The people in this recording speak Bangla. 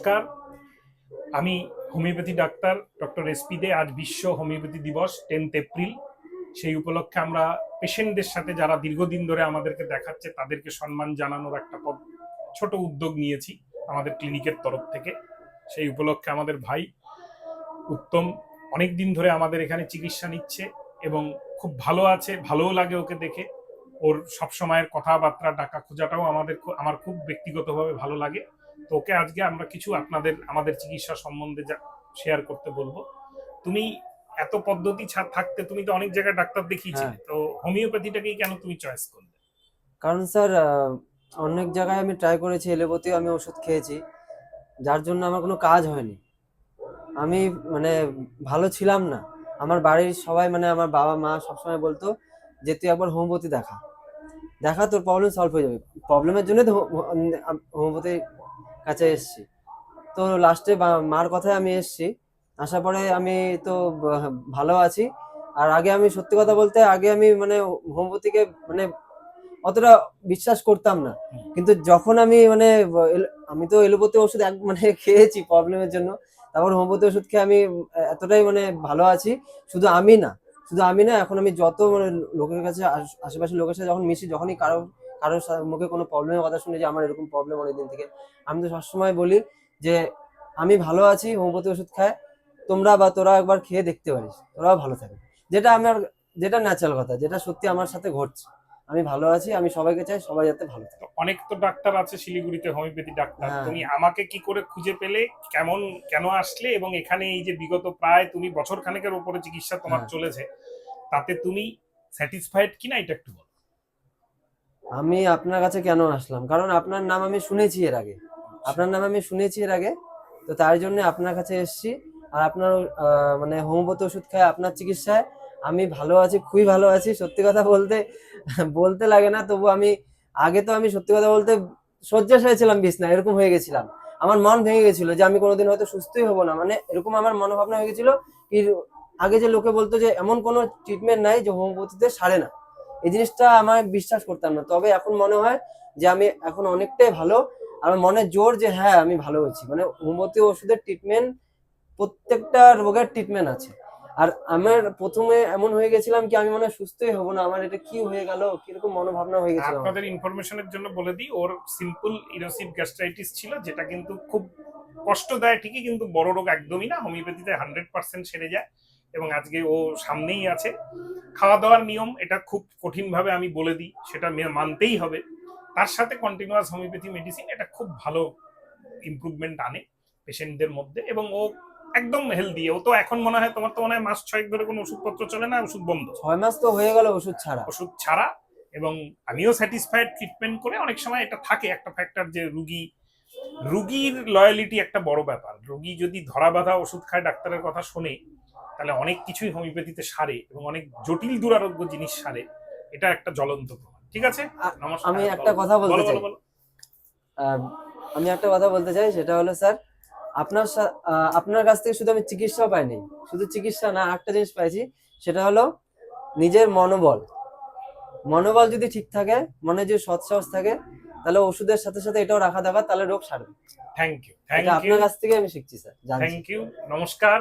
নমস্কার, আমি হোমিওপ্যাথি ডাক্তার ডক্টর এসপি দে। আজ বিশ্ব হোমিওপ্যাথি দিবস 10 এপ্রিল। সেই উপলক্ষে আমরা পেশেন্টদের সাথে যারা দীর্ঘদিন ধরে আমাদেরকে দেখাচ্ছে তাদেরকে সম্মান জানানোর একটা ছোট উদ্যোগ নিয়েছি আমাদের ক্লিনিকের তরফ থেকে। সেই উপলক্ষে আমাদের ভাই উত্তম অনেক দিন ধরে আমাদের এখানে চিকিৎসা নিচ্ছে এবং খুব ভালো আছে, ভালোও লাগে ওকে দেখে। ওর সবসময়ের কথাবার্তা ডাকা খোঁজাটাও আমার খুব ব্যক্তিগতভাবে ভালো লাগে। তো ওকে আজকে আমরা কিছু আমাদের চিকিৎসা সম্বন্ধে শেয়ার করতে বলবো। তুমি এত পদ্ধতি থাকতে তুমি তো অনেক জায়গায় ডাক্তার দেখিয়েছিলে, তো হোমিওপ্যাথিটাকেই কেন তুমি চয়েস করলে? কারণ স্যার অনেক জায়গায় আমি ট্রাই করেছি, এলোপ্যাথিও আমি ওষুধ খেয়েছি, যার জন্য আমার কোনো কাজ হয়নি। আমি মানে ভালো ছিলাম না। আমার বাড়ির সবাই মানে আমার বাবা মা সবসময় বলতো যে তুই একবার হোমিওপ্যাথি দেখা দেখা তোর প্রবলেম সলভ হয়ে যাবে। প্রবলেমের জন্য তো হোমিওপ্যাথির কাছে এসেছি। তো লাস্টে মার কথায় আমি এসেছি। আসার পরে আমি তো ভালো আছি। আর আগে আমি সত্যি কথা বলতে আগে আমি মানে হোমিওপ্যাথিকে মানে অতটা বিশ্বাস করতাম না। কিন্তু যখন আমি মানে আমি তো এলোপ্যাথি ওষুধ মানে খেয়েছি প্রবলেমের জন্য, তারপর হোমিওপ্যাথি ওষুধ খেয়ে আমি এতটাই মানে ভালো আছি। শুধু আমি না এখন আমি যত মানে লোকের কাছে আশেপাশের লোকের সাথে যখন মিশি, যখনই কারোর মুখে কোনো প্রবলেমের কথা শুনে যে আমার এরকম প্রবলেম অনেকদিন থেকে, আমি তো সবসময় বলি যে আমি ভালো আছি, হোমিওপ্যাথি ওষুধ খায় তোরা একবার খেয়ে দেখতে পারিস, তোরাও ভালো থাকবে। যেটা ন্যাচারাল কথা, যেটা সত্যি আমার সাথে ঘটছে। আমি ভালো আছি, আমি সবাইকে চাই সবাই যাতে ভালো থাকে। অনেক তো ডাক্তার আছে শিলিগুড়িতে হোমিওপ্যাথি ডাক্তার, হ্যাঁ, তুমি আমাকে কি করে খুঁজে পেলে, কেন আসলে, এবং এখানে এই যে বিগত প্রায় তুমি বছর খানেকের উপরে চিকিৎসা তোমার হ্যাঁ। চলেছে, তাতে তুমি স্যাটিসফাইড কিনা এটা একটু বলো। আমি আপনার কাছে কেন আসলাম, কারণ আপনার নাম আমি শুনেছি এর আগে। তো তার জন্য আপনার কাছে এসেছি। আর আপনার মানে হোমিওপ্যাথি ওষুধ খায় আপনার চিকিৎসায় আমি ভালো আছি, খুবই ভালো আছি। সত্যি কথা বলতে বলতে লাগে না, তবু আগে তো আমি সত্যি কথা বলতে শয্যাশায়ী ছিলাম, বিছানায় এরকম হয়ে গেছিলাম। আমার মন ভেঙে গেছিল যে আমি কোনোদিন হয়তো সুস্থই হব না, মানে এরকম আমার মনোভাবনা হয়ে গেছিল। কি আগে যে লোকে বলতো যে এমন কোনো ট্রিটমেন্ট নাই যে হোমিওপ্যাথিতে সারে না, এই জিনিসটা আমার বিশ্বাস করতাম না। তবে এখন মনে হয় যে আমি এখন অনেকটাই ভালো। আমার মনে জোর যে হ্যাঁ আমি ভালো হয়েছি। মানে হোমিওপ্যাথি ওষুধের ট্রিটমেন্ট, প্রত্যেকটা রোগের ট্রিটমেন্ট আছে। আর আমার প্রথমে এমন হয়ে গেছিলাম কি আমি মনে হয় সুস্থই হব না, আমার এটা কি হয়ে গেল, কিরকম মনোভাবনা হয়ে গেছিল আমার। আপনাদের ইনফরমেশনের জন্য বলে দিই, ওর সিম্পল ইরোসিভ গ্যাস্ট্রাইটিস ছিল, যেটা কিন্তু খুব কষ্ট দেয় ঠিকই, কিন্তু বড় রোগ একদমই না। হোমিওপ্যাথিতে 100% সেরে যায় এবং আজকে ও সামনেই আছে। খাওয়া দাওয়ার নিয়ম এটা খুব কঠিনভাবে আমি বলে দিই, সেটা মানতেই হবে। তার সাথে কন্টিনিউয়াস হোমিওপ্যাথি মেডিসিন এটা খুব ভালো ইমপ্রুভমেন্ট আনে পেশেন্টদের মধ্যে, এবং ও একদম হেলদি। ও তো এখন মনে হয়, তোমার তো মনে হয় মাস 6 ধরে কোনো ওষুধপত্র চলে না, ওষুধ বন্ধ। 6 মাস তো হয়ে গেল ওষুধ ছাড়া। এবং আমিও স্যাটিসফাইড ট্রিটমেন্ট করে। অনেক সময় এটা থাকে একটা ফ্যাক্টর যে রুগীর লয়ালিটি একটা বড় ব্যাপার। রুগী যদি ধরা বাঁধা ওষুধ খায়, ডাক্তারের কথা শোনে, তাহলে অনেক কিছুই হোমিওপ্যাথিতে সারে এবং অনেক জটিল দুরারোগ্য জিনিস সারে। এটা একটা জ্বলন্ত প্রমাণ। ঠিক আছে, নমস্কার। আমি একটা কথা বলতে চাই। আহ, আমি একটা কথা বলতে চাই, সেটা হলো স্যার আপনার কাছ থেকে শুধু আমি চিকিৎসা পাইনি, শুধু চিকিৎসা না, একটা জিনিস পাইছি। সেটা হলো নিজের মনোবল যদি ঠিক থাকে, মনে যদি সৎসাহস থাকে, তাহলে ওষুধের সাথে সাথে এটাও রাখা দরকার, তাহলে রোগ সারবে। থ্যাংক ইউ, এটা আপনার কাছ থেকে আমি শিখছি স্যার, জানছি। থ্যাংক ইউ, নমস্কার।